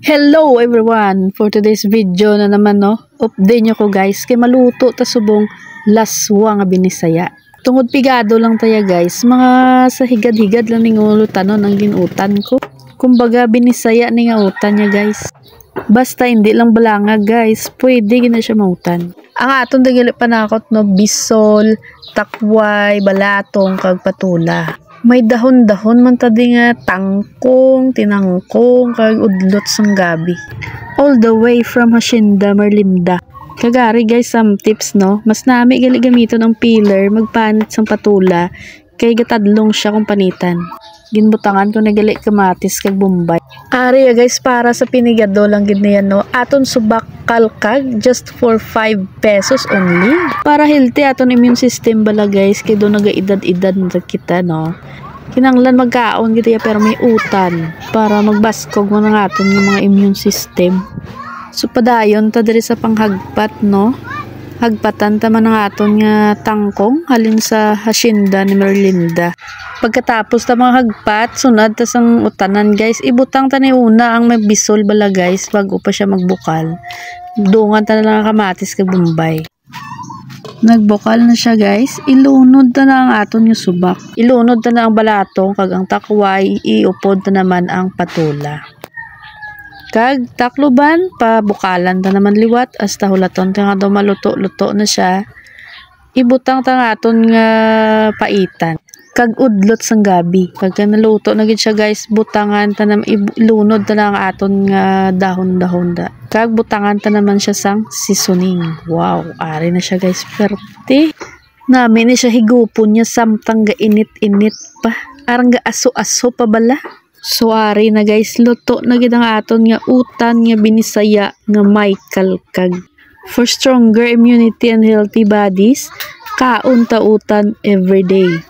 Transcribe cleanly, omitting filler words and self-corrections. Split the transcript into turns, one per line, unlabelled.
Hello everyone! For today's video na naman update nyo ko guys kay maluto ta subong laswa nga binisaya. Tungod pigado lang tayo guys, mga sa higad-higad lang ning ulutan ang ginutan ko. Kumbaga binisaya ni nga utan niya guys. Basta hindi lang balanga guys, pwede gina siya mautan. Ang aton dagili panakot bisol, takway, balatong kag patula. May dahon-dahon man tadi nga tangkong, tinangkong, kag udlot sang gabi. All the way from Hacienda, Merlinda. Kagari guys, some tips mas nami gali gamiton ang peeler, magpanit sang patula, kay gatadlong siya kung panitan. Ginbutangan ko na gali kamatis kag bombay. Ari guys, para sa pinigado lang gid niya aton subak kalkag just for 5 pesos only. Para healthy aton immune system bala guys, kay do nagaedad-edad na kita Kinanglan magkaon kita pero may utan para magbaskog mo ng aton yung mga immune system. So padayon ta diri sa panghagpat Hagpatan ta man ng aton nga tangkong halin sa Hacienda ni Merlinda. Pagkatapos ta mga hagpat, sunod ta sang utanan guys. Ibutang ta ni una ang may bisol bala guys bago pa siya magbukal. Dungan ta na lang ang kamatis kag bombay. Nagbukal na siya guys, ilunod na ang aton yung subak. Ilunod na ang balatong kag ang takway, iupod na naman ang patula. Kag takluban, pabukalan ta naman liwat hasta hulaton ta nga daw maluto-luto na siya. Ibutang ta nga aton nga paitan. Kag udlot sang gabi. Pagka naluto na gid siya guys, butangan ta naman ilunod ta na ang aton nga dahon-dahon da. Kag butangan ta naman siya sang seasoning. Wow, ari na siya guys, perte. Nami ni siya higupon niya samtang ga init-init pa. Arang ga aso-aso pa bala. So ari na guys, luto na gid ang aton nga utan nga binisaya nga may kalkag. For stronger immunity and healthy bodies, kaon ta utan every day.